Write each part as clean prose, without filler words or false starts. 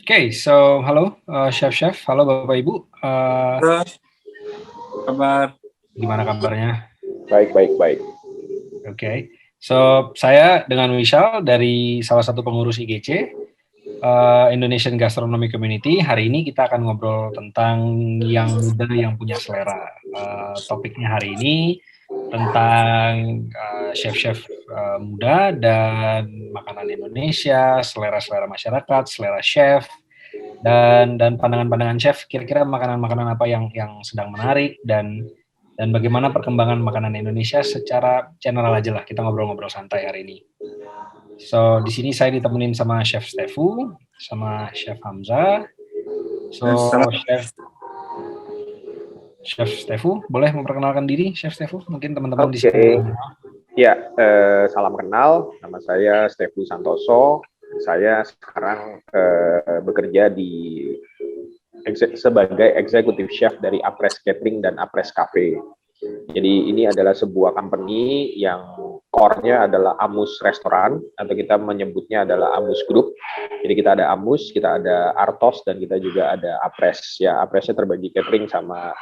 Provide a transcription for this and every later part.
Okay, so halo chef, halo Bapak Ibu. Halo, kabar? Gimana kabarnya? Baik. Okay, so saya dengan Wishal dari salah satu pengurus IGC, Indonesian Gastronomy Community. Hari ini kita akan ngobrol tentang yang muda yang punya selera. Topiknya hari ini tentang chef-chef muda dan makanan Indonesia, selera-selera masyarakat, selera chef, dan pandangan-pandangan chef. Kira-kira makanan-makanan apa yang sedang menarik dan bagaimana perkembangan makanan Indonesia secara general aja lah. Kita ngobrol-ngobrol santai hari ini. So di sini saya ditemenin sama Chef Stefu, sama Chef Hamzah. So Chef Stefu, boleh memperkenalkan diri, Chef Stefu? Mungkin teman-teman di sini. Ya, salam kenal. Nama saya Stefu Santoso. Saya sekarang bekerja sebagai Executive Chef dari Apres Catering dan Apres Cafe. Jadi ini adalah sebuah company yang core-nya adalah Amus Restoran, atau kita menyebutnya adalah Amus Group. Jadi kita ada Amus, kita ada Artos, dan kita juga ada Apres. Ya, Apresnya terbagi catering sama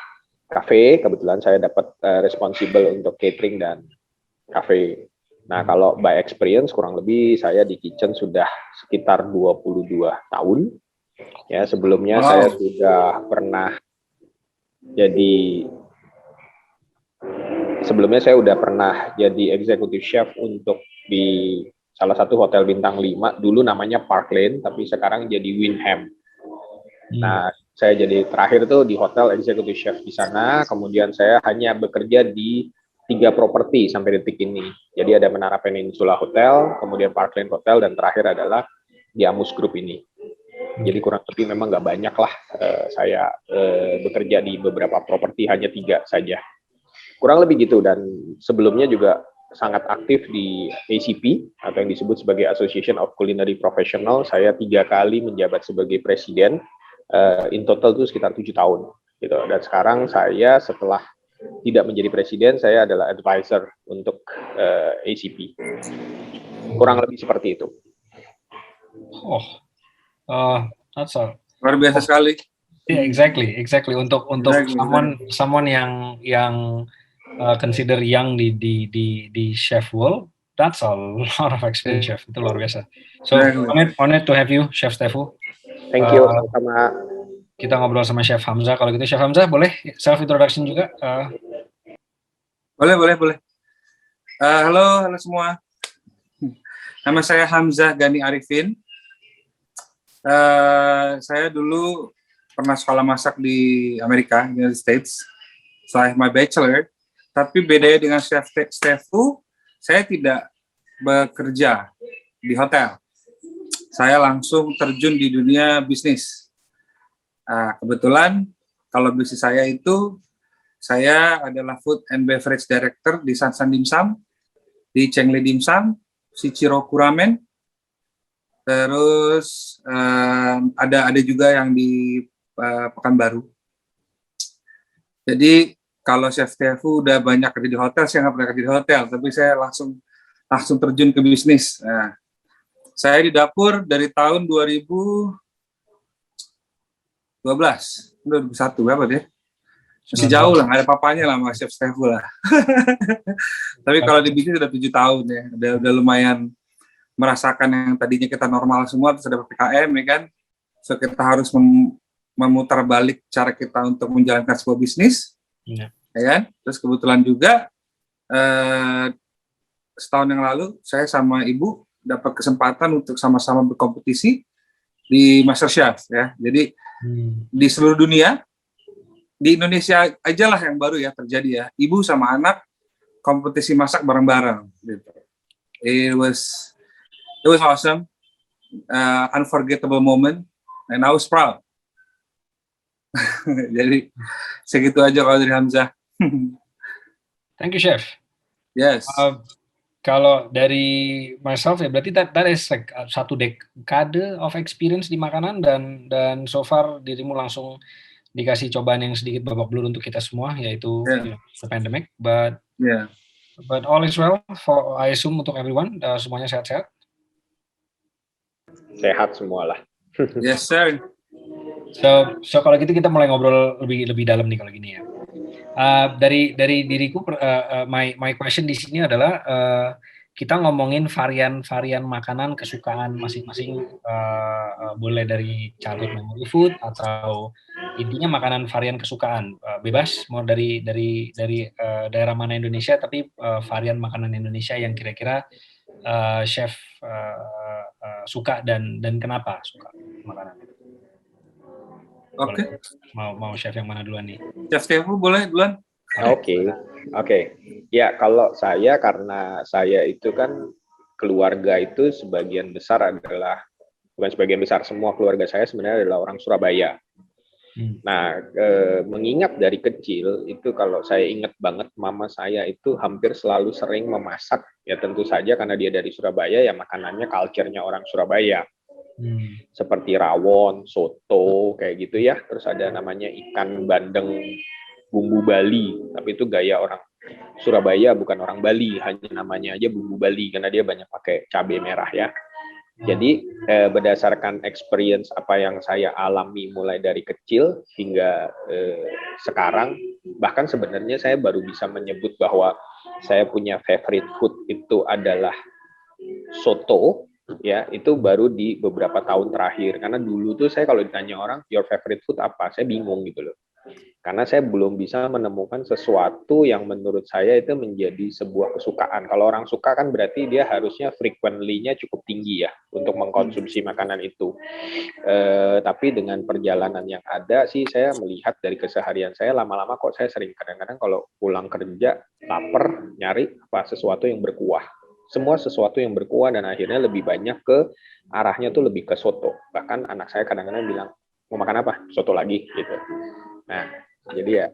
cafe. Kebetulan saya dapat responsible untuk catering dan cafe. Nah, kalau by experience kurang lebih saya di kitchen sudah sekitar 22 tahun. Ya, sebelumnya saya sudah pernah jadi executive chef untuk di salah satu hotel bintang 5, dulu namanya Park Lane, tapi sekarang jadi Wyndham. Nah, saya jadi terakhir tuh di hotel executive chef di sana, kemudian saya hanya bekerja di 3 properti sampai detik ini. Jadi ada Menara Peninsula Hotel, kemudian Park Lane Hotel, dan terakhir adalah di Amus Group ini. Jadi kurang lebih memang nggak banyak lah saya bekerja di beberapa properti, hanya 3 saja. Kurang lebih gitu, dan sebelumnya juga sangat aktif di ACP, atau yang disebut sebagai Association of Culinary Professional. Saya 3 kali menjabat sebagai presiden, in total itu sekitar 7 tahun. Gitu. Dan sekarang saya setelah tidak menjadi presiden, saya adalah advisor untuk ACP. Kurang lebih seperti itu. That's all. Luar biasa sekali. Yeah, exactly. Untuk someone yang consider young di chef world, that's a lot of experience, chef. Itu luar biasa. So honored to have you, Chef Stefu. Thank you. Sama. Kita ngobrol sama Chef Hamzah. Kalau gitu Chef Hamzah boleh self introduction juga? Boleh. Halo semua. Nama saya Hamzah Gani Arifin. Saya dulu pernah sekolah masak di Amerika, United States. So I have my bachelor. Tapi bedanya dengan Chef Stefu, saya tidak bekerja di hotel. Saya langsung terjun di dunia bisnis. Kebetulan kalau bisnis saya itu, saya adalah Food and Beverage Director di Sansan Dimsum, di Chengli Dimsum, Shichiroku Ramen. Terus ada juga yang di Pekanbaru. Jadi kalau Chef Stefu udah banyak kerja di hotel, saya nggak pernah kerja di hotel, tapi saya langsung terjun ke bisnis. Nah, saya di dapur dari tahun 2012, 2001 berapa deh? Masih jauh lah, nggak ada papanya lah sama Chef Stefu lah. Tapi kalau di bisnis udah 7 tahun ya, udah lumayan merasakan yang tadinya kita normal semua, terus ada PPKM ya kan, so kita harus memutar balik cara kita untuk menjalankan sebuah bisnis, ya kan. Terus kebetulan juga setahun yang lalu saya sama ibu dapat kesempatan untuk sama-sama berkompetisi di MasterChef ya. Jadi di seluruh dunia, di Indonesia aja lah yang baru ya terjadi ya, ibu sama anak kompetisi masak bareng-bareng gitu. It was awesome, unforgettable moment, and I was proud. Jadi segitu aja kalau dari Hamzah. Thank you, Chef. Yes. Kalau dari myself ya berarti that is like satu dekade of experience di makanan, dan so far dirimu langsung dikasih cobaan yang sedikit babak belur untuk kita semua, yaitu the pandemic, but all is well I assume untuk everyone, semuanya sehat-sehat. Sehat semua lah. Yes sir. So kalau gitu kita mulai ngobrol lebih dalam nih kalau gini ya. Dari diriku, my question di sini adalah kita ngomongin varian makanan kesukaan masing-masing, boleh dari childhood memory food atau intinya makanan varian kesukaan, bebas mau dari daerah mana Indonesia, tapi varian makanan Indonesia yang kira-kira chef suka dan kenapa suka makanan itu. Oke. Mau chef yang mana duluan nih? Chef Stefu boleh duluan. Oke. Ya, kalau saya karena saya itu kan keluarga itu sebagian besar adalah, bukan sebagian besar, semua keluarga saya sebenarnya adalah orang Surabaya. Nah, mengingat dari kecil itu kalau saya ingat banget mama saya itu hampir selalu sering memasak, ya tentu saja karena dia dari Surabaya ya makanannya culture-nya orang Surabaya. Seperti rawon, soto, kayak gitu ya. Terus ada namanya ikan bandeng bumbu Bali, tapi itu gaya orang Surabaya, bukan orang Bali, hanya namanya aja bumbu Bali karena dia banyak pakai cabai merah ya. Jadi berdasarkan experience apa yang saya alami mulai dari kecil hingga sekarang, bahkan sebenarnya saya baru bisa menyebut bahwa saya punya favorite food itu adalah soto, ya itu baru di beberapa tahun terakhir. Karena dulu tuh saya kalau ditanya orang your favorite food apa, saya bingung gitu loh. Karena saya belum bisa menemukan sesuatu yang menurut saya itu menjadi sebuah kesukaan. Kalau orang suka kan berarti dia harusnya frequently-nya cukup tinggi ya untuk mengkonsumsi makanan itu. Tapi dengan perjalanan yang ada sih saya melihat dari keseharian saya lama-lama kok saya sering kadang-kadang kalau pulang kerja lapar nyari apa sesuatu yang berkuah. Semua sesuatu yang berkuah dan akhirnya lebih banyak ke arahnya tuh lebih ke soto. Bahkan anak saya kadang-kadang bilang mau makan apa? Soto lagi gitu. Nah, jadi ya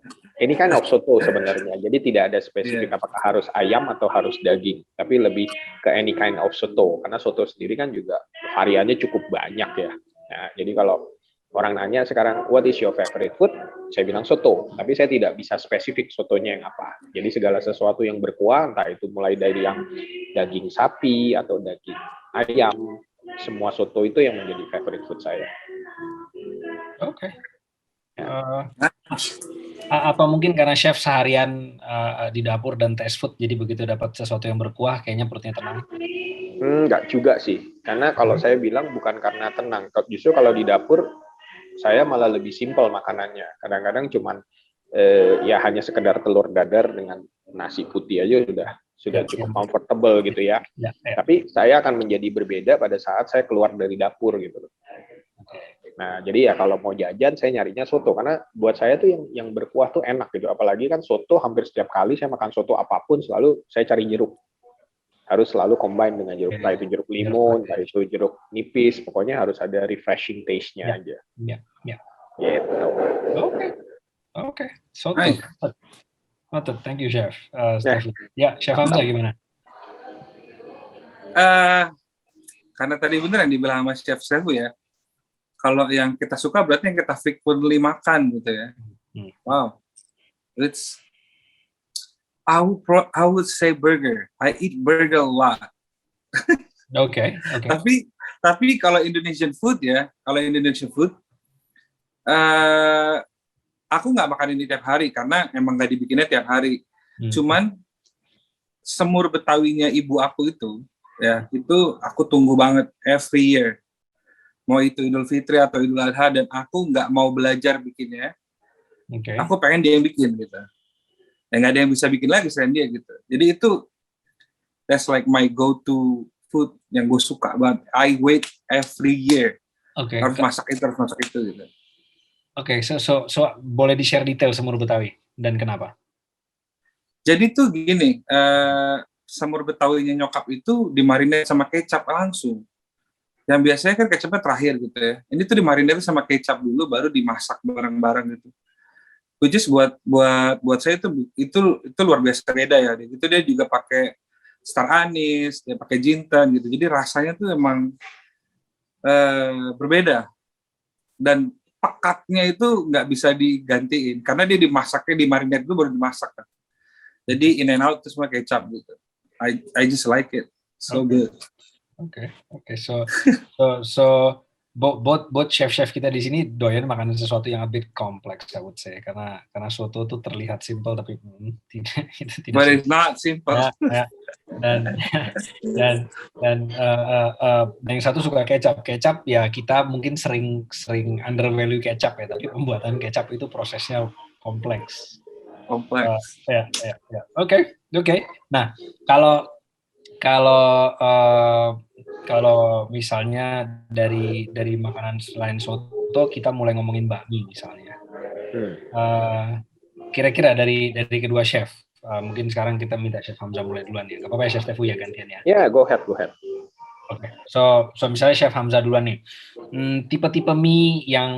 ini kan of soto sebenarnya. Jadi tidak ada spesifik apakah harus ayam atau harus daging, tapi lebih ke any kind of soto. Karena soto sendiri kan juga variannya cukup banyak ya. Nah, jadi kalau orang nanya sekarang what is your favorite food? Saya bilang soto, tapi saya tidak bisa spesifik sotonya yang apa. Jadi segala sesuatu yang berkuah, entah itu mulai dari yang daging sapi atau daging ayam, semua soto itu yang menjadi favorite food saya. Oke. Apa mungkin karena chef seharian di dapur dan taste food, jadi begitu dapat sesuatu yang berkuah, kayaknya perutnya tenang? Enggak juga sih, karena kalau saya bilang bukan karena tenang, justru kalau di dapur saya malah lebih simpel makanannya. Kadang-kadang cuman ya hanya sekedar telur dadar dengan nasi putih aja sudah cukup comfortable gitu ya. Tapi saya akan menjadi berbeda pada saat saya keluar dari dapur gitu loh. Nah, jadi ya kalau mau jajan saya nyarinya soto karena buat saya tuh yang berkuah tuh enak gitu. Apalagi kan soto hampir setiap kali saya makan soto apapun selalu saya cari jeruk. Harus selalu combine dengan jeruk, entah itu jeruk limun, entah itu jeruk nipis, pokoknya harus ada refreshing taste-nya aja. Ya. Gitu. Oke. Soto. Noted. Thank you, Chef. Ya, Chef Hamzah gimana? Karena tadi bener yang dibilang sama Chef Stefu ya, kalau yang kita suka berarti yang kita frequently makan gitu ya. Wow. I would say burger. I eat burger a lot. Oke. Tapi kalau Indonesian food, aku nggak makan ini tiap hari karena emang nggak dibikinnya tiap hari. Cuman semur Betawinya ibu aku itu aku tunggu banget every year. Mau itu Idul Fitri atau Idul Adha, dan aku nggak mau belajar bikinnya. Aku pengen dia yang bikin gitu. Dan nggak ada yang bisa bikin lagi selain dia gitu. Jadi itu that's like my go-to food yang gue suka banget. I wait every year. Harus masak itu gitu. Oke, so boleh di-share detail semur Betawi dan kenapa? Jadi tuh gini, semur Betawinya nyokap itu dimarinir sama kecap langsung. Yang biasanya kan kecapnya terakhir gitu ya. Ini tuh dimarinir sama kecap dulu, baru dimasak bareng-bareng gitu. Which is buat saya itu luar biasa beda ya. Itu dia juga pakai star anise, dia pakai jintan gitu. Jadi rasanya tuh emang berbeda. Dan pekatnya itu nggak bisa digantiin karena dia dimarinir dulu baru dimasak kan. Jadi in and out itu semua kecap gitu. I just like it. So good. Oke. So both chef-chef kita di sini doyan makanan sesuatu yang a bit kompleks, I would say, karena soto itu terlihat simple tapi tidak itu tidak But simple. it's not simple. Ya. Dan yang satu suka kecap ya, kita mungkin sering undervalue kecap ya, tapi pembuatan kecap itu prosesnya kompleks. Oke. Nah, kalau misalnya dari makanan selain soto, kita mulai ngomongin bakmi misalnya. Kira-kira dari kedua chef, mungkin sekarang kita minta Chef Hamzah mulai duluan ya. Gak apa-apa ya, Chef Tefu ya gantian ya. Yeah, go ahead. Oke. So misalnya Chef Hamzah duluan nih. Tipe-tipe mie yang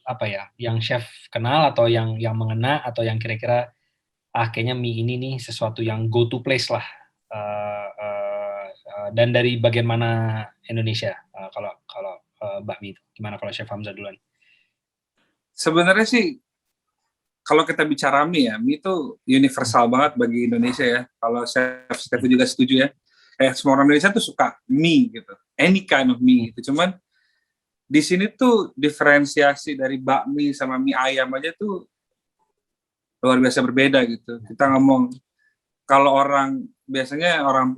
apa ya? Yang chef kenal atau yang mengena, atau yang kira-kira kayaknya mie ini nih sesuatu yang go to place lah. Dan dari bagian mana Indonesia? Kalau bakmi itu gimana kalau Chef Hamzah duluan? Sebenarnya sih kalau kita bicara mie itu universal banget bagi Indonesia ya. Kalau Chef Stefu juga setuju ya. Semua orang Indonesia tuh suka mie gitu. Any kind of mie gitu. Cuman di sini tuh diferensiasi dari bakmi sama mie ayam aja tuh luar biasa berbeda gitu. Kita ngomong kalau biasanya orang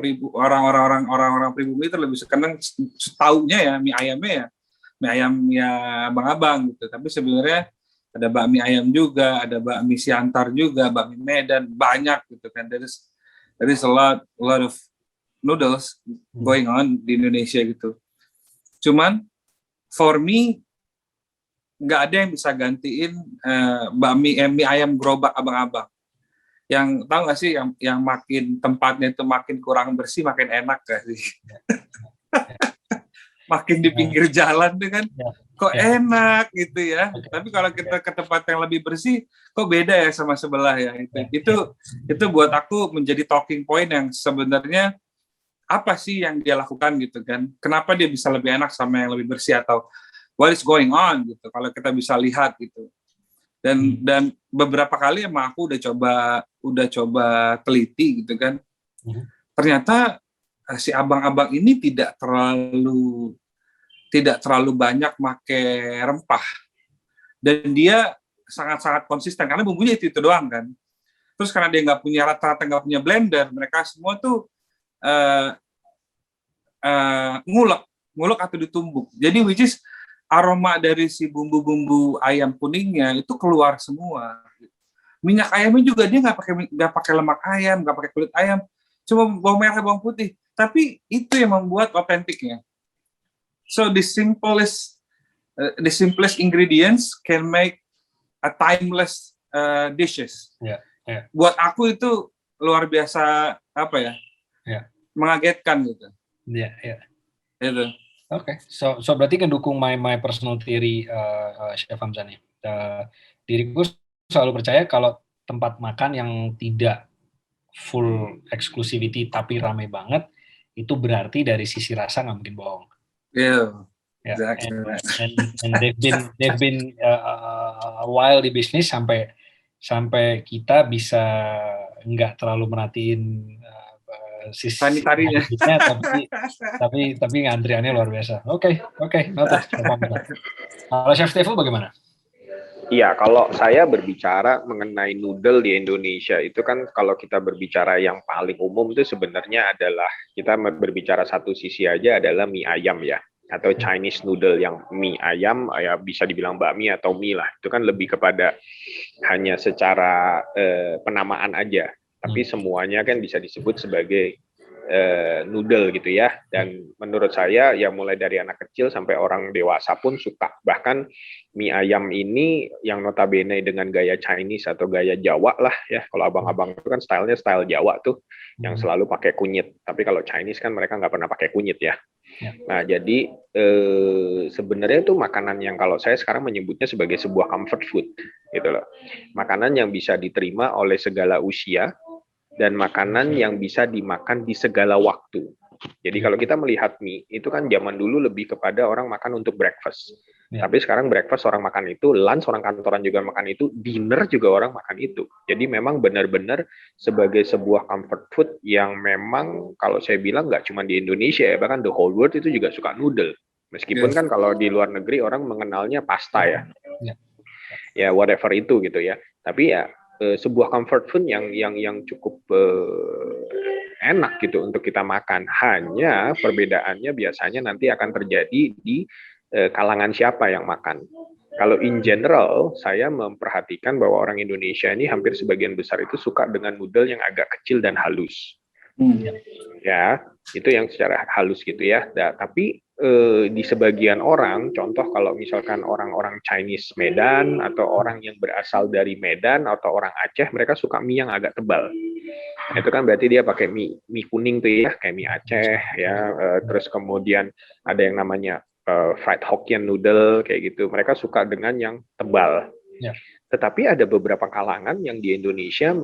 pribumi itu lebih senang taunya ya mie ayamnya mie ayam ya abang-abang gitu. Tapi sebenarnya ada bakmi ayam juga, ada bakmi Siantar juga, bakmi Medan, banyak gitu kan. There is a lot of noodles going on di Indonesia gitu. Cuman for me nggak ada yang bisa gantiin mie ayam gerobak abang-abang. Yang tahu nggak sih yang makin tempatnya itu makin kurang bersih makin enak gak sih? Makin di pinggir jalan tuh kan kok enak gitu ya. Tapi kalau kita ke tempat yang lebih bersih kok beda ya sama sebelah ya. Itu buat aku menjadi talking point yang sebenarnya apa sih yang dia lakukan gitu kan. Kenapa dia bisa lebih enak sama yang lebih bersih, atau what is going on gitu kalau kita bisa lihat gitu. Dan beberapa kali emang aku udah coba teliti gitu kan. Ternyata si abang-abang ini tidak terlalu banyak make rempah, dan dia sangat-sangat konsisten karena bumbunya itu doang kan. Terus karena dia rata-rata nggak punya blender, mereka semua tuh ngulek atau ditumbuk. Jadi which is aroma dari si bumbu-bumbu ayam kuningnya itu keluar semua. Minyak ayamnya juga dia nggak pakai lemak ayam, nggak pakai kulit ayam, cuma bawang merah, bawang putih. Tapi itu yang membuat otentiknya. So the simplest ingredients can make a timeless dishes. Buat aku itu luar biasa mengagetkan gitu. Itu. Oke, so berarti ngedukung my personal theory, Chef Hamzah nih. Diriku selalu percaya kalau tempat makan yang tidak full exclusivity tapi ramai banget, itu berarti dari sisi rasa nggak mungkin bohong. Exactly. And they've been a while di bisnis sampai kita bisa nggak terlalu merhatiin sisi sanitarinya, tapi ngantriannya luar biasa. Oke, noted. Kalau Chef Tefu bagaimana? Iya, kalau saya berbicara mengenai noodle di Indonesia itu kan kalau kita berbicara yang paling umum itu sebenarnya adalah kita berbicara satu sisi aja adalah mie ayam ya, atau Chinese noodle yang mie ayam ya bisa dibilang bakmi atau mie lah. Itu kan lebih kepada hanya secara penamaan aja. Tapi semuanya kan bisa disebut sebagai noodle gitu ya. Dan menurut saya ya mulai dari anak kecil sampai orang dewasa pun suka. Bahkan mie ayam ini yang notabene dengan gaya Chinese atau gaya Jawa lah ya. Kalau abang-abang itu kan stylenya style Jawa tuh, yang selalu pakai kunyit. Tapi kalau Chinese kan mereka nggak pernah pakai kunyit ya. Nah jadi sebenarnya itu makanan yang kalau saya sekarang menyebutnya sebagai sebuah comfort food gitu loh. Makanan yang bisa diterima oleh segala usia dan makanan yang bisa dimakan di segala waktu. Jadi kalau kita melihat mie, itu kan zaman dulu lebih kepada orang makan untuk breakfast. Ya. Tapi sekarang breakfast orang makan itu, lunch orang kantoran juga makan itu, dinner juga orang makan itu. Jadi memang benar-benar sebagai sebuah comfort food yang memang kalau saya bilang nggak cuma di Indonesia ya, bahkan the whole world itu juga suka noodle. Meskipun kan kalau di luar negeri orang mengenalnya pasta ya. Ya. Ya whatever itu gitu ya. Tapi ya sebuah comfort food yang cukup enak gitu untuk kita makan. Hanya perbedaannya biasanya nanti akan terjadi di kalangan siapa yang makan. Kalau in general, saya memperhatikan bahwa orang Indonesia ini hampir sebagian besar itu suka dengan noodle yang agak kecil dan halus. Ya, itu yang secara halus gitu ya. Tapi di sebagian orang, contoh kalau misalkan orang-orang Chinese Medan atau orang yang berasal dari Medan atau orang Aceh, mereka suka mie yang agak tebal. Itu kan berarti dia pakai mie kuning tuh ya, kayak mie Aceh ya. Terus kemudian ada yang namanya fried Hokkien noodle kayak gitu. Mereka suka dengan yang tebal. Ya. Tetapi ada beberapa kalangan yang di Indonesia,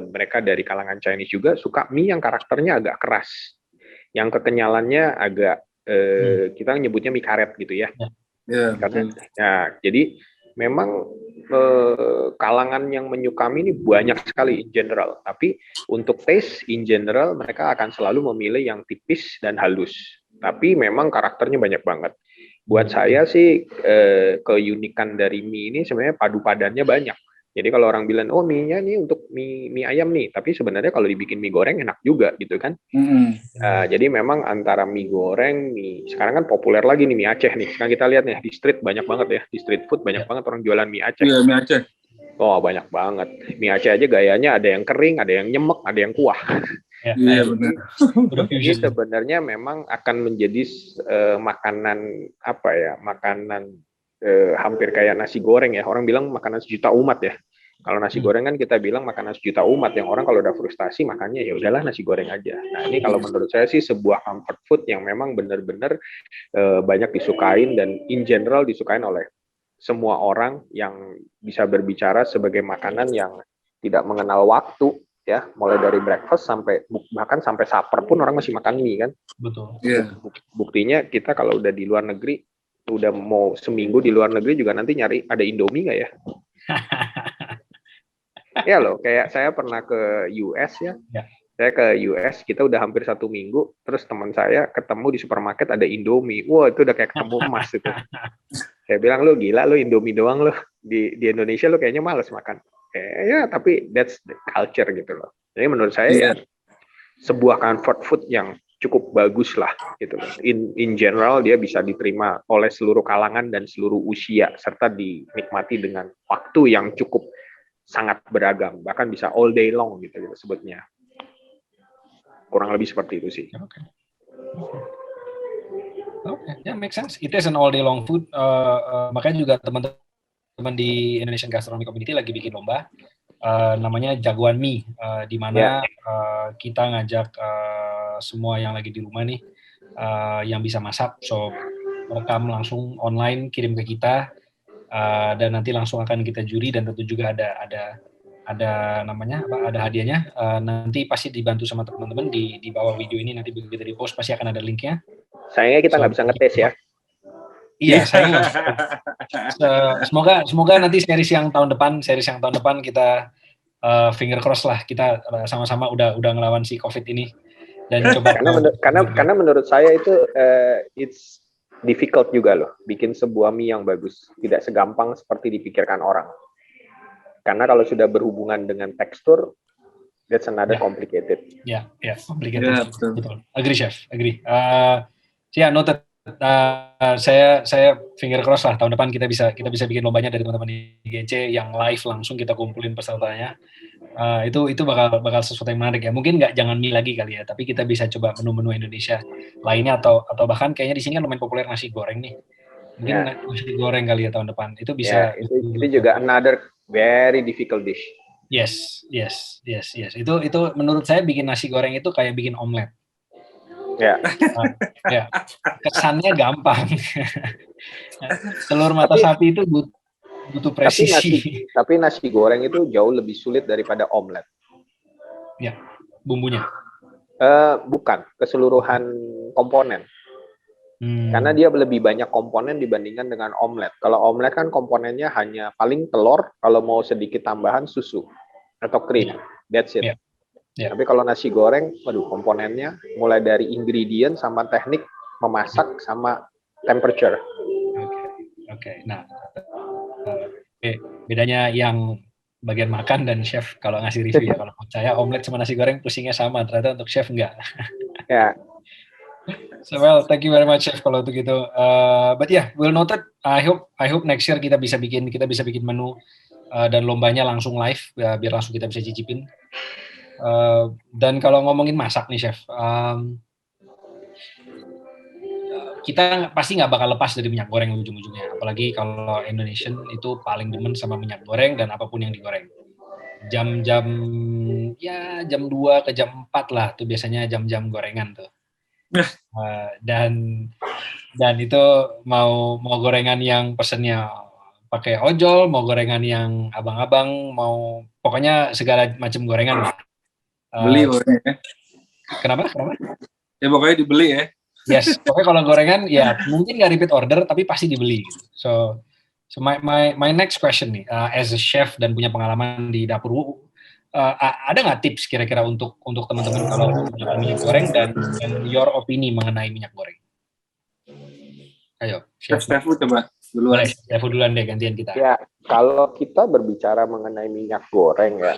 mereka dari kalangan Chinese juga suka mie yang karakternya agak keras, yang kekenyalannya agak kita nyebutnya mie karet gitu ya. Ya, jadi memang kalangan yang menyukai ini banyak sekali in general. Tapi untuk taste in general mereka akan selalu memilih yang tipis dan halus. Tapi memang karakternya banyak banget. Buat saya sih keunikan dari mie ini sebenarnya padu padannya banyak. Jadi kalau orang bilang, oh mie-nya nih untuk mie ayam nih, tapi sebenarnya kalau dibikin mie goreng enak juga gitu kan. Jadi memang antara mie goreng, sekarang kan populer lagi nih mie Aceh nih. Sekarang kita lihat nih di street banyak banget ya, di street food banyak banget orang jualan mie Aceh. Iya, mie Aceh. Oh banyak banget. Mie Aceh aja gayanya ada yang kering, ada yang nyemek, ada yang kuah. Iya benar. Jadi sebenarnya memang akan menjadi makanan apa ya, makanan hampir kayak nasi goreng ya. Orang bilang makanan sejuta umat ya. Kalau nasi goreng kan kita bilang makanan sejuta umat, yang orang kalau udah frustasi makannya ya udahlah nasi goreng aja. Nah ini kalau menurut saya sih sebuah comfort food yang memang benar-benar banyak disukain dan in general disukain oleh semua orang yang bisa berbicara sebagai makanan yang tidak mengenal waktu ya, mulai dari breakfast sampai bahkan sampai supper pun orang masih makan mie kan. Betul. Buktinya kita kalau udah di luar negeri, udah mau seminggu di luar negeri juga nanti nyari ada Indomie nggak ya? Ya loh, kayak saya pernah ke US ya. Saya ke US, kita udah hampir 1 minggu, terus teman saya ketemu di supermarket ada Indomie. Wah, itu udah kayak ketemu emas itu. Saya bilang, lu gila, lu Indomie doang lu. Di Indonesia lu kayaknya males makan. Ya, tapi that's the culture gitu loh. Jadi menurut saya ya sebuah comfort food yang cukup bagus lah gitu loh. In general dia bisa diterima oleh seluruh kalangan dan seluruh usia, serta dinikmati dengan waktu yang cukup sangat beragam, bahkan bisa all day long gitu sebutnya. Kurang lebih seperti itu sih. Oke, ya make sense. It is an all day long food. Makanya juga teman-teman di Indonesian Gastronomy Community lagi bikin lomba, namanya Jagoan Mie, di mana kita ngajak semua yang lagi di rumah nih, yang bisa masak, so rekam langsung online, kirim ke kita, dan nanti langsung akan kita juri, dan tentu juga ada namanya apa, ada hadiahnya. Nanti pasti dibantu sama teman-teman di bawah video ini, nanti begitu di post pasti akan ada linknya. Sayangnya kita nggak bisa ngetes ya. Iya, sayangnya. Semoga nanti series yang tahun depan kita finger cross lah, kita sama-sama udah ngelawan si COVID ini dan coba. Karena menurut saya itu it's difficult juga loh, bikin sebuah mie yang bagus. Tidak segampang seperti dipikirkan orang. Karena kalau sudah berhubungan dengan tekstur, that's another complicated. Ya, complicated. Betul. Agree, Chef. Agree. Noted. Saya finger cross lah tahun depan kita bisa bikin lombanya dari teman-teman di IGC yang live langsung kita kumpulin pesertanya. Itu bakal sesuatu yang menarik ya. Mungkin jangan mie lagi kali ya, tapi kita bisa coba menu-menu Indonesia lainnya atau bahkan kayaknya di sini kan lumayan populer nasi goreng nih. Mungkin nasi goreng kali ya tahun depan. Itu bisa. Itu juga another very difficult dish. Yes. Itu menurut saya bikin nasi goreng itu kayak bikin omelet. Ya. Kesannya gampang. Telur mata sapi itu butuh presisi. Tapi nasi goreng itu jauh lebih sulit daripada omelet. Ya, bumbunya. Bukan, keseluruhan komponen. Karena dia lebih banyak komponen dibandingkan dengan omelet. Kalau omelet kan komponennya hanya paling telur, kalau mau sedikit tambahan susu atau krim. That's it. Tapi kalau nasi goreng, waduh, komponennya mulai dari ingredient sama teknik memasak sama temperature. Oke. Nah, bedanya yang bagian makan dan chef kalau ngasih review ya. Kalau saya omelet sama nasi goreng pusingnya sama, ternyata untuk chef enggak. Ya. So well, thank you very much chef kalau itu gitu. But yeah, well noted. I hope next year kita bisa bikin menu dan lombanya langsung live biar langsung kita bisa cicipin. Dan kalau ngomongin masak nih chef, kita pasti nggak bakal lepas dari minyak goreng ujung-ujungnya. Apalagi kalau Indonesian itu paling demen sama minyak goreng dan apapun yang digoreng. Jam-jam 2 ke jam 4 lah tuh biasanya jam-jam gorengan tuh. Dan itu mau gorengan yang pesennya pakai ojol, mau gorengan yang abang-abang, mau pokoknya segala macam gorengan lah. Beli pokoknya ya. Kenapa? Ya pokoknya dibeli ya. Yes, pokoknya kalau gorengan ya mungkin nggak repeat order tapi pasti dibeli. So my next question nih, as a chef dan punya pengalaman di dapur, ada nggak tips kira-kira untuk teman-teman kalau menggunakan minyak goreng dan your opini mengenai minyak goreng? Ayo, chef. Stefu coba duluan. Boleh, Stefu duluan deh, gantian kita. Ya, kalau kita berbicara mengenai minyak goreng ya,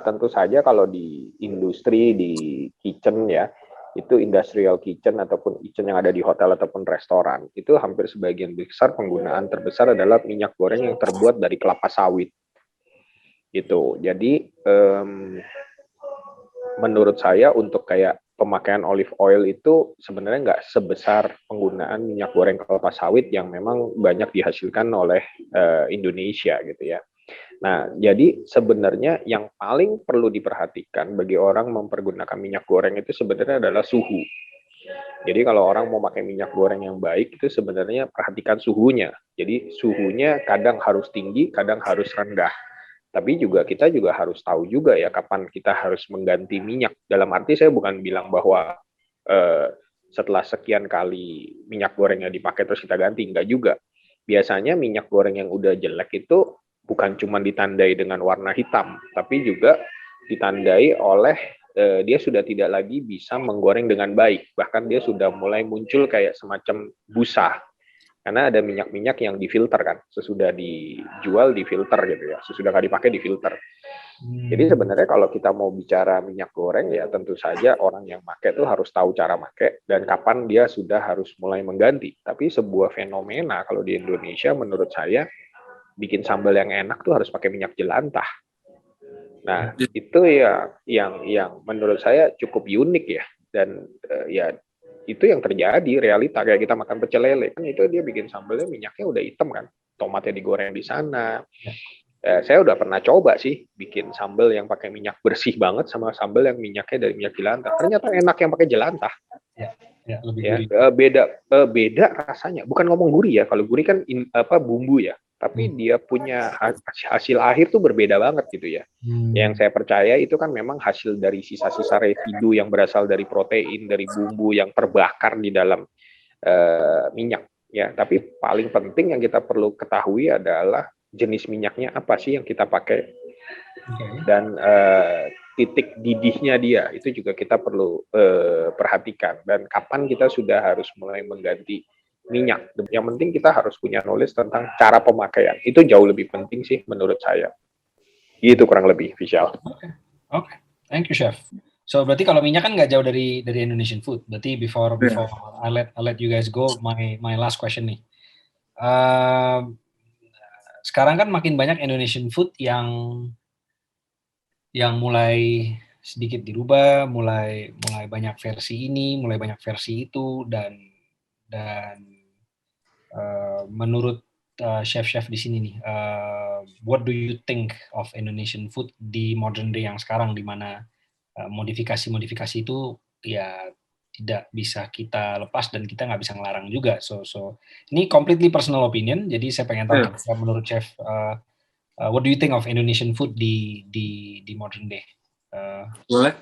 tentu saja kalau di industri, di kitchen ya, itu industrial kitchen ataupun kitchen yang ada di hotel ataupun restoran, itu hampir sebagian besar penggunaan terbesar adalah minyak goreng yang terbuat dari kelapa sawit. Gitu. Jadi menurut saya untuk kayak pemakaian olive oil itu sebenarnya nggak sebesar penggunaan minyak goreng kelapa sawit yang memang banyak dihasilkan oleh Indonesia gitu ya. Nah, jadi sebenarnya yang paling perlu diperhatikan bagi orang mempergunakan minyak goreng itu sebenarnya adalah suhu. Jadi kalau orang mau pakai minyak goreng yang baik itu sebenarnya perhatikan suhunya. Jadi suhunya kadang harus tinggi, kadang harus rendah. Tapi kita juga harus tahu juga ya kapan kita harus mengganti minyak. Dalam arti saya bukan bilang bahwa setelah sekian kali minyak gorengnya dipakai terus kita ganti, enggak juga. Biasanya minyak goreng yang udah jelek itu bukan cuma ditandai dengan warna hitam, tapi juga ditandai oleh dia sudah tidak lagi bisa menggoreng dengan baik. Bahkan dia sudah mulai muncul kayak semacam busa. Karena ada minyak-minyak yang difilter kan, sesudah dijual difilter gitu ya, sesudah nggak dipakai difilter. Jadi sebenarnya kalau kita mau bicara minyak goreng ya tentu saja orang yang pakai itu harus tahu cara pakai dan kapan dia sudah harus mulai mengganti. Tapi sebuah fenomena kalau di Indonesia menurut saya bikin sambal yang enak tuh harus pakai minyak jelantah. Nah itu ya yang menurut saya cukup unik ya dan ya itu yang terjadi realita kayak kita makan pecel lele kan itu dia bikin sambalnya minyaknya udah hitam kan, tomatnya digoreng di sana. Saya udah pernah coba sih bikin sambal yang pakai minyak bersih banget sama sambal yang minyaknya dari minyak jelantah, ternyata enak yang pakai jelantah. Lebih Beda rasanya, bukan ngomong gurih ya, kalau gurih kan bumbu ya, tapi dia punya hasil akhir tuh berbeda banget gitu ya. Yang saya percaya itu kan memang hasil dari sisa-sisa residu yang berasal dari protein, dari bumbu yang terbakar di dalam minyak ya. Tapi paling penting yang kita perlu ketahui adalah jenis minyaknya apa sih yang kita pakai dan titik didihnya dia itu juga kita perlu perhatikan dan kapan kita sudah harus mulai mengganti minyak. Yang penting kita harus punya knowledge tentang cara pemakaian. Itu jauh lebih penting sih menurut saya. Itu kurang lebih, Vishal. Oke. Thank you, Chef. So berarti kalau minyak kan nggak jauh dari Indonesian food. Berarti before I let you guys go, my last question nih. Sekarang kan makin banyak Indonesian food yang mulai sedikit dirubah, mulai banyak versi ini, mulai banyak versi itu, dan menurut chef-chef di sini nih, what do you think of Indonesian food di modern day yang sekarang, di mana modifikasi itu ya tidak bisa kita lepas dan kita nggak bisa ngelarang juga. So ini completely personal opinion. Jadi saya pengen tahu menurut chef, what do you think of Indonesian food di modern day? Boleh?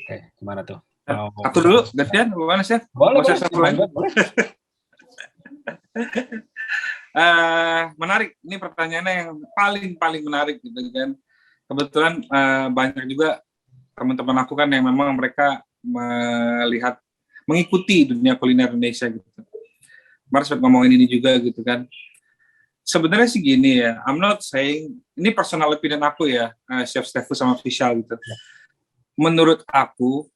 Oke, gimana tuh? Aku dulu, gantian, gimana Chef? Boleh, Mau Chef boleh. lain? Menarik, ini pertanyaannya yang paling menarik gitu kan. Kebetulan banyak juga teman-teman aku kan yang memang mereka mengikuti dunia kuliner Indonesia gitu. Mars ngomongin ini juga gitu kan. Sebenarnya sih gini ya, I'm not saying, ini personal opinion aku ya, Chef Stefu sama Vishal gitu. Menurut aku,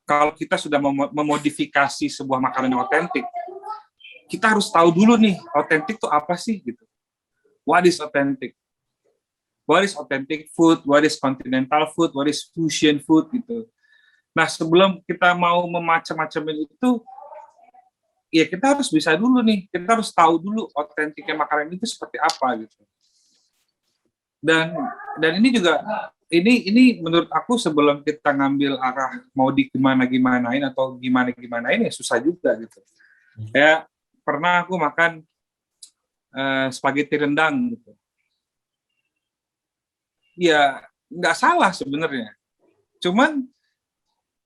kalau kita sudah memodifikasi sebuah makanan yang otentik, kita harus tahu dulu nih, otentik itu apa sih gitu. What is authentic? What is authentic food? What is continental food? What is fusion food gitu. Nah, sebelum kita mau memacam-macamin itu, ya kita harus bisa dulu nih, kita harus tahu dulu otentiknya makanan itu seperti apa gitu. Dan ini juga ini menurut aku sebelum kita ngambil arah mau gimanain atau gimanain ya susah juga gitu. Ya pernah aku makan spaghetti rendang gitu. Ya nggak salah sebenarnya. Cuman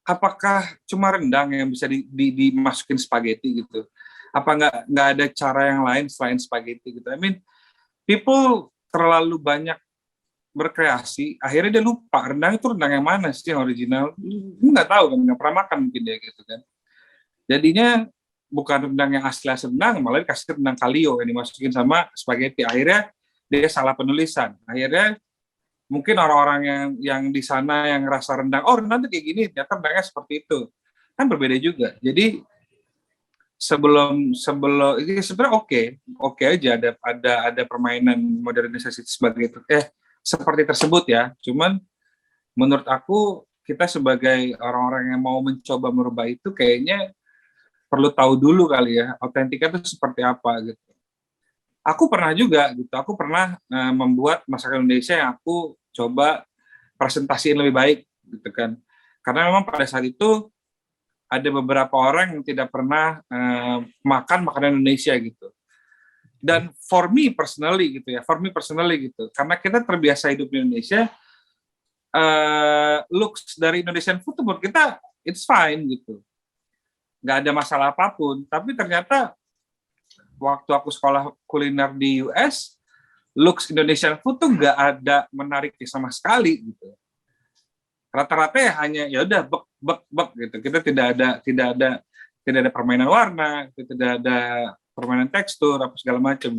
apakah cuma rendang yang bisa dimasukin spaghetti gitu? Apa nggak ada cara yang lain selain spaghetti gitu? I mean, people terlalu banyak berkreasi, akhirnya dia lupa rendang itu rendang yang mana sih yang original? Nggak tahu kan, nggak pernah makan mungkin dia gitu kan. Jadinya bukan rendang yang asli rendang, malah dikasih rendang kalio yang dimasukin sama spaghetti. Akhirnya dia salah penulisan. Akhirnya mungkin orang-orang yang di sana yang ngerasa rendang, oh rendang itu kayak gini, ternyata rendangnya seperti itu. Kan berbeda juga. Jadi sebelum ini sebenarnya oke aja ada permainan modernisasi sebagai itu seperti tersebut ya. Cuman menurut aku kita sebagai orang-orang yang mau mencoba merubah itu kayaknya perlu tahu dulu kali ya autentiknya itu seperti apa gitu. Aku pernah juga gitu. Aku pernah membuat masakan Indonesia yang aku coba presentasiin lebih baik gitu kan. Karena memang pada saat itu ada beberapa orang yang tidak pernah makan makanan Indonesia gitu. Dan for me personally gitu, karena kita terbiasa hidup di Indonesia, looks dari Indonesian food menurut kita it's fine gitu, nggak ada masalah apapun. Tapi ternyata waktu aku sekolah kuliner di US, looks Indonesian food tuh nggak ada menariknya sama sekali gitu. Rata-rata ya hanya ya udah bek gitu. Kita tidak ada permainan warna, tidak ada permainan tekstur apa segala macam.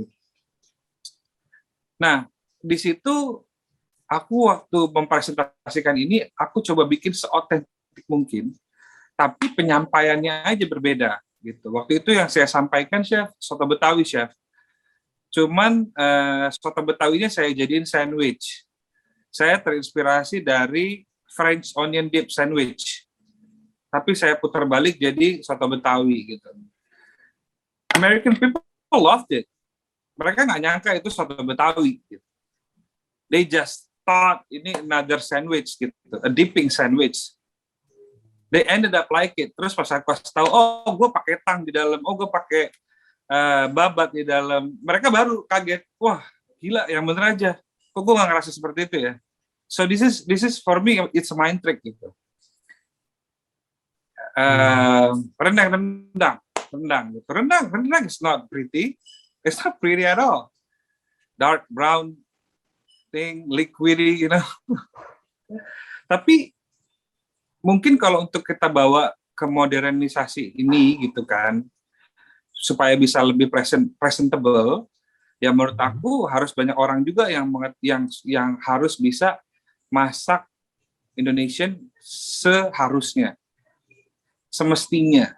Nah, di situ aku waktu mempresentasikan ini aku coba bikin seotentik mungkin, tapi penyampaiannya aja berbeda gitu. Waktu itu yang saya sampaikan Chef, soto Betawi Chef. Cuman soto Betawinya saya jadiin sandwich. Saya terinspirasi dari French onion dip sandwich. Tapi saya putar balik jadi soto Betawi gitu. American people loved it. Mereka nggak nyangka itu soto Betawi. Gitu. They just thought ini another sandwich gitu, a dipping sandwich. They ended up like it. Terus pas aku tahu, oh gue pakai tang di dalam, oh gue pakai babat di dalam. Mereka baru kaget, wah gila, yang bener aja. Kok gue nggak ngerasa seperti itu ya? So this is for me it's a mind trick gitu. Rendang is not pretty. It's not pretty at all. Dark brown thing, liquidy, you know. Tapi mungkin kalau untuk kita bawa ke modernisasi ini gitu kan, supaya bisa lebih presentable, ya menurut aku harus banyak orang juga yang harus bisa masak Indonesian seharusnya, semestinya.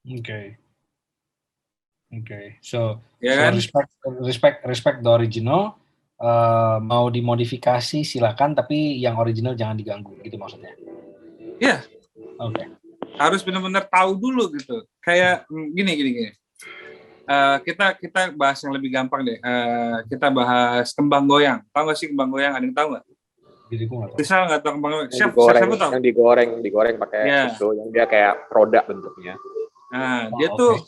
Okay. So Ya kan? respect the original. Mau dimodifikasi silakan, tapi yang original jangan diganggu, gitu maksudnya. Iya. Oke. Harus benar-benar tahu dulu gitu. Kayak gini. Kita bahas yang lebih gampang deh. Kita bahas kembang goyang. Tahu nggak sih kembang goyang? Ada yang tahu nggak? Jadi gue nggak tahu. Bisa nggak tahu kembang goyang? Siapa tahu? Yang digoreng pakai itu, yang dia kayak produk bentuknya. Nah, dia tuh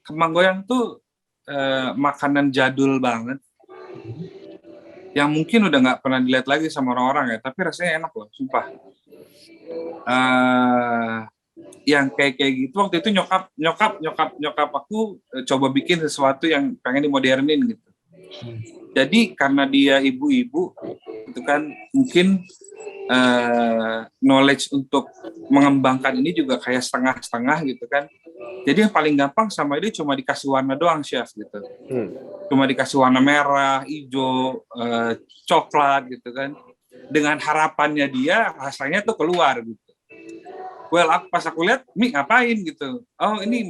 kembang goyang tuh makanan jadul banget. Yang mungkin udah nggak pernah dilihat lagi sama orang-orang ya, tapi rasanya enak loh, sumpah. yang kayak gitu waktu itu nyokap aku coba bikin sesuatu yang pengen dimodernin gitu. Jadi karena dia ibu-ibu itu kan mungkin knowledge untuk mengembangkan ini juga kayak setengah-setengah gitu kan. Jadi yang paling gampang sama dia cuma dikasih warna doang, chef gitu. Cuma dikasih warna merah, hijau, coklat gitu kan. Dengan harapannya dia rasanya tuh keluar gitu. Well, pas aku lihat, Mi ngapain gitu. Oh, ini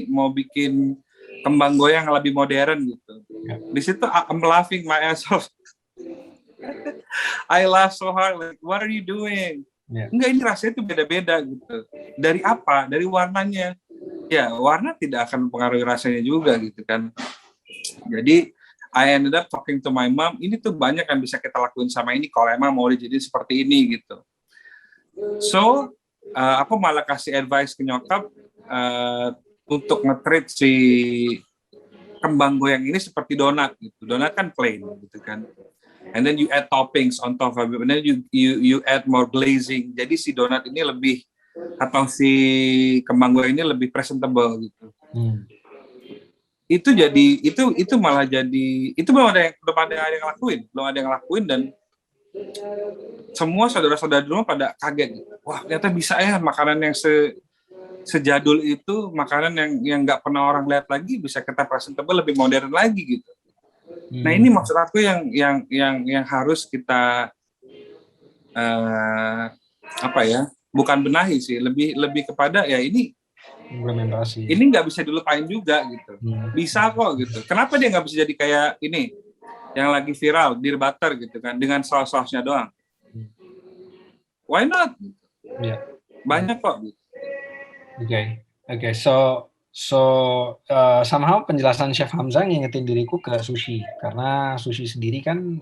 mau bikin kembang goyang lebih modern gitu. Di situ I'm laughing my ass off. I laugh so hard, like, what are you doing? Enggak, ini rasanya itu beda-beda gitu. Dari apa? Dari warnanya. Ya, warna tidak akan mempengaruhi rasanya juga gitu kan. Jadi, I ended up talking to my mom, ini tuh banyak yang bisa kita lakuin sama ini kalau emang mau dijadiin seperti ini gitu. So, aku malah kasih advice ke nyokap untuk nge-treat si kembang goyang ini seperti donat gitu. Donat kan plain gitu kan. And then you add toppings on top of it, and then you add more glazing. Jadi si donat ini lebih, atau si kembang goyang ini lebih presentable gitu. Itu jadi itu malah jadi itu belum ada yang lakuin dan semua saudara-saudara di rumah pada kaget. Wah, ternyata bisa ya makanan yang sejadul itu, makanan yang nggak pernah orang lihat lagi bisa kita presentable lebih modern lagi gitu. Nah, ini maksud aku yang harus kita bukan benahi sih, lebih kepada ya ini implementasi. Ini nggak bisa dilupain juga gitu. Bisa kok gitu. Kenapa dia nggak bisa jadi kayak ini yang lagi viral, Dear Butter gitu kan, dengan saus-sausnya doang? Why not? Yeah. Banyak kok. Okay. So somehow penjelasan Chef Hamzah ngingetin diriku ke sushi, karena sushi sendiri kan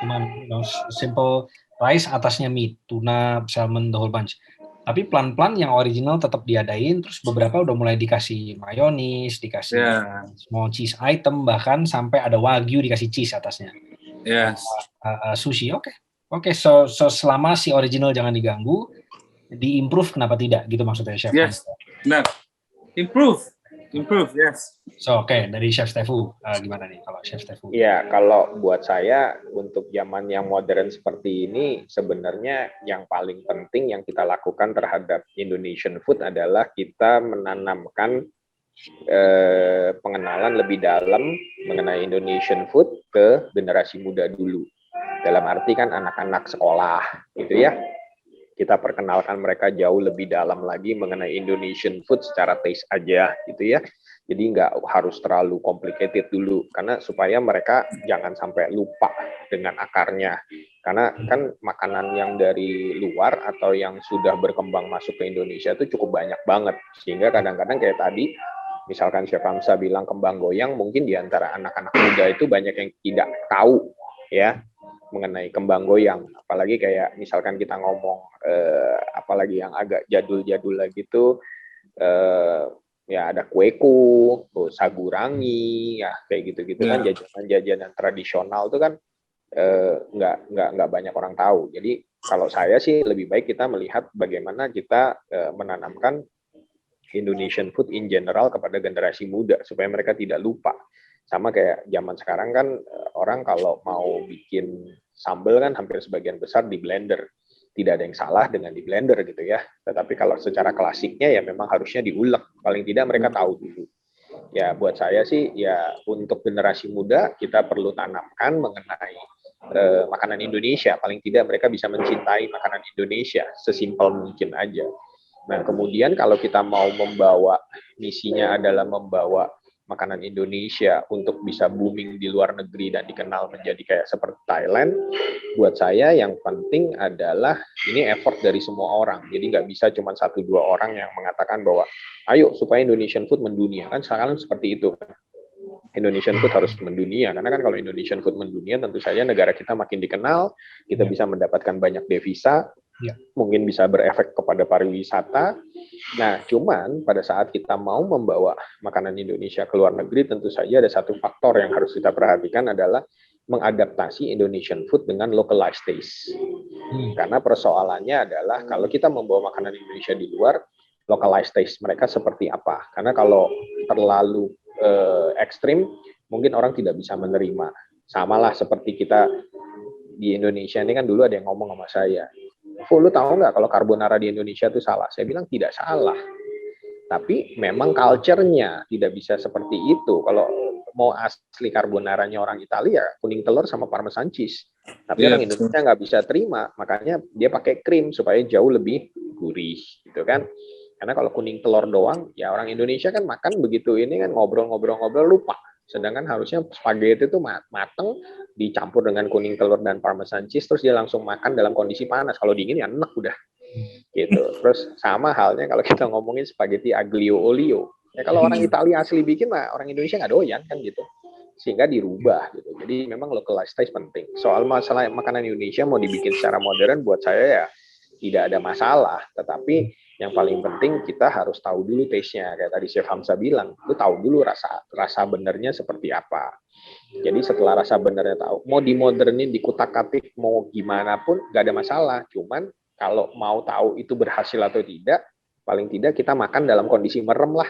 cuman simple rice, atasnya meat, tuna, salmon, the whole bunch. Tapi pelan-pelan yang original tetap diadain, terus beberapa udah mulai dikasih mayonis, dikasih small cheese item, bahkan sampai ada wagyu dikasih cheese atasnya. Yes. Sushi, oke. So selama si original jangan diganggu, di-improve kenapa tidak? Gitu maksudnya, Chef. Yes, benar. Improve, yes. So, dari Chef Stefu, gimana nih kalau Chef Stefu? Ya, kalau buat saya, untuk zaman yang modern seperti ini, sebenarnya yang paling penting yang kita lakukan terhadap Indonesian food adalah kita menanamkan pengenalan lebih dalam mengenai Indonesian food ke generasi muda dulu. Dalam arti kan anak-anak sekolah, gitu ya. Kita perkenalkan mereka jauh lebih dalam lagi mengenai Indonesian food secara taste aja gitu ya. Jadi nggak harus terlalu complicated dulu, karena supaya mereka jangan sampai lupa dengan akarnya. Karena kan makanan yang dari luar atau yang sudah berkembang masuk ke Indonesia itu cukup banyak banget. Sehingga kadang-kadang kayak tadi, misalkan Chef Hamzah bilang kembang goyang, mungkin di antara anak-anak muda itu banyak yang tidak tahu ya mengenai kembang goyang, apalagi kayak misalkan kita ngomong apalagi yang agak jadul-jadul lagi tuh ya ada kueku, sagurangi, ya kayak gitu-gitu kan jajanan tradisional tuh kan nggak banyak orang tahu. Jadi kalau saya sih lebih baik kita melihat bagaimana kita menanamkan Indonesian food in general kepada generasi muda supaya mereka tidak lupa. Sama kayak zaman sekarang kan orang kalau mau bikin sambal kan hampir sebagian besar di blender. Tidak ada yang salah dengan di blender gitu ya. Tetapi kalau secara klasiknya ya memang harusnya diulek. Paling tidak mereka tahu dulu. Ya buat saya sih ya untuk generasi muda kita perlu tanamkan mengenai makanan Indonesia. Paling tidak mereka bisa mencintai makanan Indonesia. Sesimpel mungkin aja. Nah kemudian kalau kita mau membawa, misinya adalah membawa makanan Indonesia untuk bisa booming di luar negeri dan dikenal menjadi kayak seperti Thailand, buat saya yang penting adalah ini effort dari semua orang. Jadi nggak bisa cuma 1-2 orang yang mengatakan bahwa ayo supaya Indonesian food mendunia. Kan sekarang seperti itu. Indonesian food harus mendunia. Karena kan kalau Indonesian food mendunia tentu saja negara kita makin dikenal, kita bisa mendapatkan banyak devisa, mungkin bisa berefek kepada pariwisata. Nah, cuman pada saat kita mau membawa makanan Indonesia ke luar negeri, tentu saja ada satu faktor yang harus kita perhatikan adalah mengadaptasi Indonesian food dengan localized taste. Karena persoalannya adalah kalau kita membawa makanan Indonesia di luar, localized taste mereka seperti apa? Karena kalau terlalu ekstrim, mungkin orang tidak bisa menerima. Samalah seperti kita di Indonesia ini kan dulu ada yang ngomong sama saya, lu tahu nggak kalau carbonara di Indonesia itu salah? Saya bilang tidak salah. Tapi memang culture-nya tidak bisa seperti itu. Kalau mau asli carbonaranya orang Italia, kuning telur sama parmesan cheese. Tapi orang Indonesia nggak bisa terima, makanya dia pakai krim supaya jauh lebih gurih, gitu kan? Karena kalau kuning telur doang, ya orang Indonesia kan makan begitu ini kan ngobrol-ngobrol-ngobrol lupa. Sedangkan harusnya spaghetti itu mateng, dicampur dengan kuning telur dan parmesan cheese, terus dia langsung makan dalam kondisi panas. Kalau dingin ya enak udah. Gitu. Terus sama halnya kalau kita ngomongin spaghetti aglio olio. Ya kalau orang Italia asli bikin mah orang Indonesia nggak doyan kan gitu. Sehingga dirubah gitu. Jadi memang localized taste penting. Soal masalah makanan Indonesia mau dibikin secara modern buat saya ya tidak ada masalah. Tetapi yang paling penting kita harus tahu dulu taste-nya. Kayak tadi Chef Hamzah bilang, lu tahu dulu rasa benernya seperti apa. Jadi setelah rasa benernya tahu, mau dimodernin, dikutak-katik, mau gimana pun nggak ada masalah. Cuman kalau mau tahu itu berhasil atau tidak, paling tidak kita makan dalam kondisi merem lah.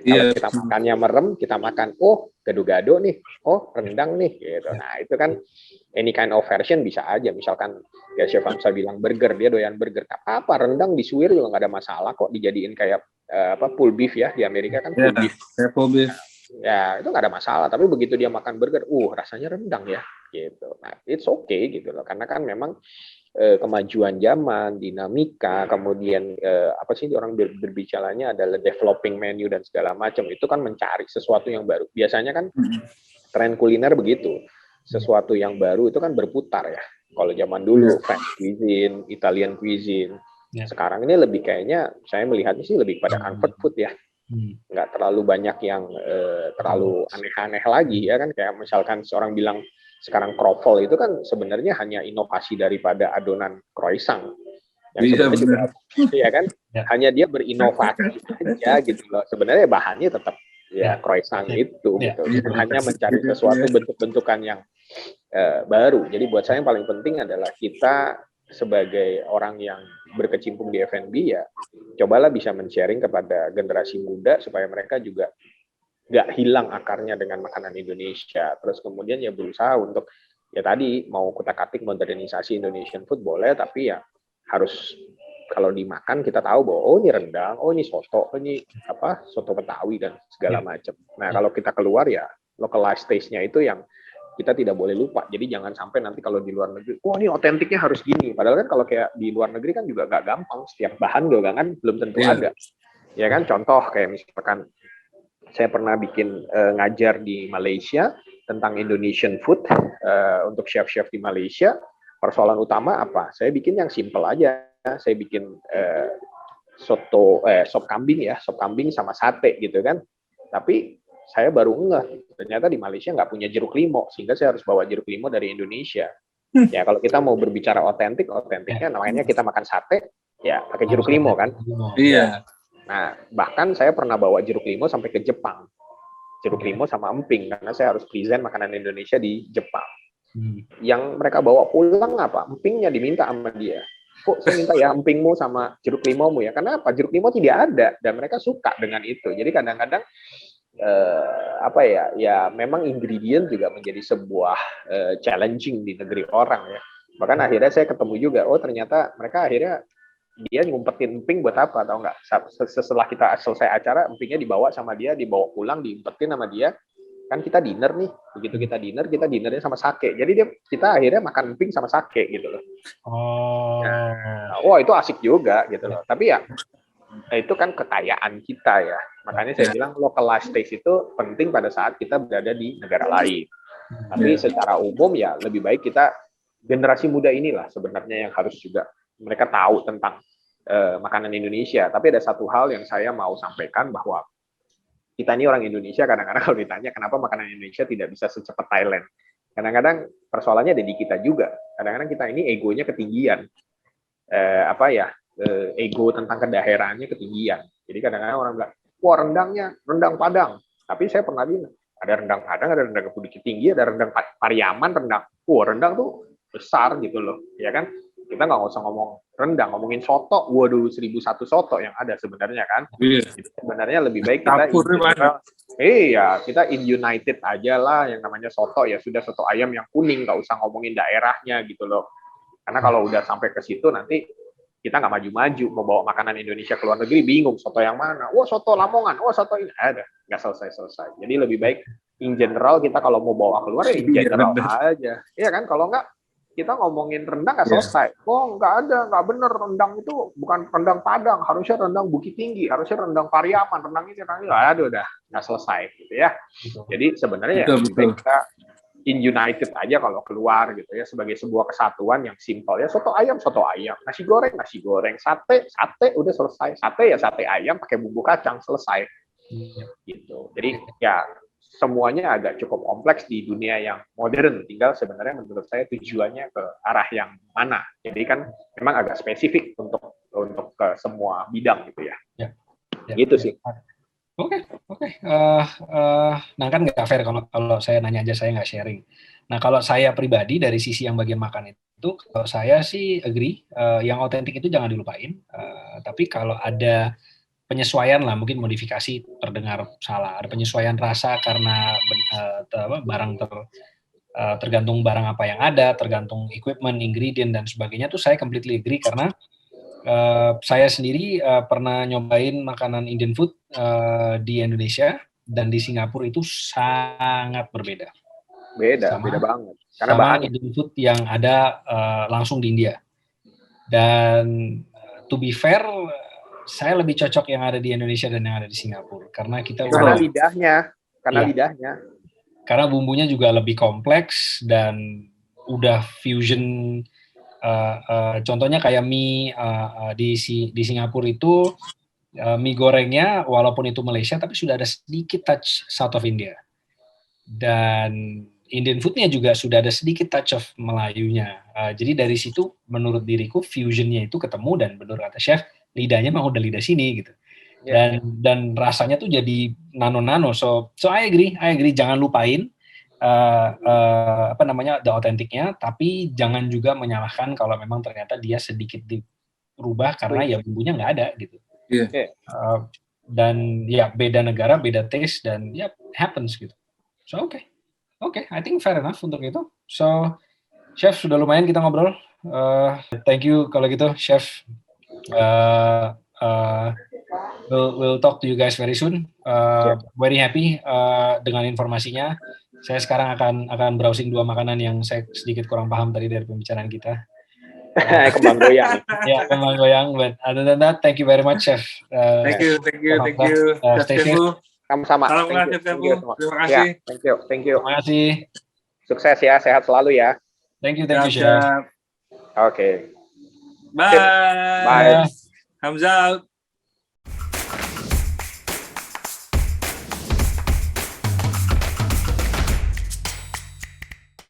Kalau kita makannya merem, kita makan, oh gado-gado nih, oh rendang nih, gitu. Nah itu kan any kind of version bisa aja. Misalkan ya Chef Hamzah bilang burger, dia doyan burger. Apa rendang disuir juga nggak ada masalah kok dijadiin kayak pulled beef ya di Amerika kan pulled beef. Pulled beef. Ya itu nggak ada masalah. Tapi begitu dia makan burger, rasanya rendang ya, gitu. Nah it's okay gitu loh, karena kan memang kemajuan zaman, dinamika, kemudian apa sih orang berbicaranya adalah developing menu dan segala macam, itu kan mencari sesuatu yang baru. Biasanya kan tren kuliner begitu, sesuatu yang baru itu kan berputar ya. Kalau zaman dulu French cuisine, Italian cuisine, sekarang ini lebih kayaknya saya melihatnya sih lebih pada comfort food ya. Nggak terlalu banyak yang terlalu aneh-aneh lagi ya kan, kayak misalkan seorang bilang sekarang kroffel itu kan sebenarnya hanya inovasi daripada adonan croissant yang sebenarnya juga ya kan hanya dia berinovasi aja gitu loh, sebenarnya bahannya tetap ya croissant itu gitu, hanya mencari sesuatu bentuk-bentukan yang baru. Jadi buat saya yang paling penting adalah kita sebagai orang yang berkecimpung di F&B ya cobalah bisa men-sharing kepada generasi muda supaya mereka juga nggak hilang akarnya dengan makanan Indonesia. Terus kemudian ya berusaha untuk ya tadi mau kutak-katik modernisasi Indonesian food boleh, tapi ya harus kalau dimakan kita tahu bahwa oh ini rendang, oh ini soto, oh ini soto Betawi dan segala macam. Nah kalau kita keluar ya localized taste-nya itu yang kita tidak boleh lupa. Jadi jangan sampai nanti kalau di luar negeri, wah ini otentiknya harus gini. Padahal kan kalau kayak di luar negeri kan juga nggak gampang. Setiap bahan juga kan belum tentu ada. Ya kan contoh kayak misalkan saya pernah bikin ngajar di Malaysia tentang Indonesian food untuk chef-chef di Malaysia. Persoalan utama apa? Saya bikin yang simple aja. Saya bikin sop kambing sama sate gitu kan. Tapi saya baru ngeh, ternyata di Malaysia nggak punya jeruk limau, sehingga saya harus bawa jeruk limau dari Indonesia. Ya kalau kita mau berbicara otentiknya namanya kita makan sate, ya pakai jeruk limau kan. Iya. Nah, bahkan saya pernah bawa jeruk limau sampai ke Jepang. Jeruk limau sama emping, karena saya harus present makanan Indonesia di Jepang. Yang mereka bawa pulang apa? Empingnya diminta sama dia. Kok saya minta ya empingmu sama jeruk limaumu ya? Karena apa? Jeruk limau tidak ada, dan mereka suka dengan itu. Jadi kadang-kadang, ya memang ingredient juga menjadi sebuah challenging di negeri orang ya. Bahkan akhirnya saya ketemu juga, oh ternyata mereka akhirnya dia ngumpetin emping buat apa atau enggak, setelah kita selesai acara empingnya dibawa sama dia, dibawa pulang diumpetin sama dia, kan kita dinner nih, begitu kita dinernya sama sake, jadi kita akhirnya makan emping sama sake gitu loh. Nah, wah itu asik juga gitu loh, tapi ya itu kan kekayaan kita ya, makanya saya bilang localized taste itu penting pada saat kita berada di negara lain. Tapi secara umum ya lebih baik kita, generasi muda inilah sebenarnya yang harus juga mereka tahu tentang makanan Indonesia. Tapi ada satu hal yang saya mau sampaikan, bahwa kita ini orang Indonesia kadang-kadang kalau ditanya kenapa makanan Indonesia tidak bisa secepat Thailand, kadang-kadang persoalannya ada di kita juga. Kadang-kadang kita ini egonya ketinggian, ego tentang kedaerahannya ketinggian. Jadi kadang-kadang orang bilang, wah rendangnya rendang Padang. Tapi saya pernah bilang, Ada rendang Padang, ada rendang Bukit Tinggi, ada rendang Pariaman, rendang tuh besar gitu loh, ya kan? Kita nggak usah ngomong rendang, ngomongin soto. Waduh, 1001 soto yang ada sebenarnya kan. Iya. Jadi sebenarnya lebih baik kita kita in United aja lah, yang namanya soto ya sudah soto ayam yang kuning, nggak usah ngomongin daerahnya gitu loh. Karena kalau udah sampai ke situ nanti kita nggak maju-maju, mau bawa makanan Indonesia ke luar negeri bingung soto yang mana. Wah, soto Lamongan, wah soto ini ada, nggak selesai. Jadi lebih baik in general kita kalau mau bawa keluar ya in general aja. Iya kan, kalau nggak kita ngomongin rendang nggak selesai. Oh, nggak bener, rendang itu bukan rendang Padang, harusnya rendang Bukit Tinggi, harusnya rendang Pariaman, rendang ini, aduh udah nggak selesai gitu ya. Jadi sebenarnya ya kita in United aja kalau keluar gitu ya, sebagai sebuah kesatuan yang simpel ya, soto ayam, nasi goreng, sate udah selesai, sate ayam pakai bumbu kacang selesai gitu. Jadi ya semuanya agak cukup kompleks di dunia yang modern, tinggal sebenarnya menurut saya tujuannya ke arah yang mana. Jadi kan memang agak spesifik untuk ke semua bidang gitu ya. Gitu sih. Oke. Nah kan nggak fair kalau saya nanya aja, saya nggak sharing. Nah kalau saya pribadi dari sisi yang bagian makan itu, kalau saya sih agree, yang otentik itu jangan dilupain. Tapi kalau ada penyesuaian lah, mungkin modifikasi terdengar salah, ada penyesuaian rasa karena barang tergantung barang apa yang ada, tergantung equipment, ingredient dan sebagainya, tuh saya completely agree karena saya sendiri pernah nyobain makanan Indian food di Indonesia dan di Singapura itu sangat berbeda. Beda banget. Karena sama bahannya. Indian food yang ada langsung di India. Dan to be fair, saya lebih cocok yang ada di Indonesia dan yang ada di Singapura karena kita lidahnya. Karena bumbunya juga lebih kompleks dan udah fusion. Contohnya kayak mie di Singapura itu mie gorengnya walaupun itu Malaysia tapi sudah ada sedikit touch South of India, dan Indian foodnya juga sudah ada sedikit touch of Melayunya. Jadi dari situ menurut diriku fusionnya itu ketemu dan benar kata chef, lidahnya mah udah lidah sini gitu. Dan rasanya tuh jadi nano. So I agree, jangan lupain the authenticnya, tapi jangan juga menyalahkan kalau memang ternyata dia sedikit dirubah karena ya bumbunya nggak ada gitu. Dan ya beda negara, beda taste, dan ya happens gitu. So Oke, I think fair enough untuk itu. So chef, sudah lumayan kita ngobrol. Thank you kalau gitu chef. We'll talk to you guys very soon. Very happy dengan informasinya. Saya sekarang akan browsing 2 makanan yang saya sedikit kurang paham tadi dari pembicaraan kita. Kembang goyang. Ya, kembang goyang. But other than that, thank you very much, chef. Thank you. Stay safe. Sama-sama. Terima kasih. Thank you. Terima kasih. Sukses ya, sehat selalu ya. Thank you, chef. Oke. Bye. Bye. Hamza out.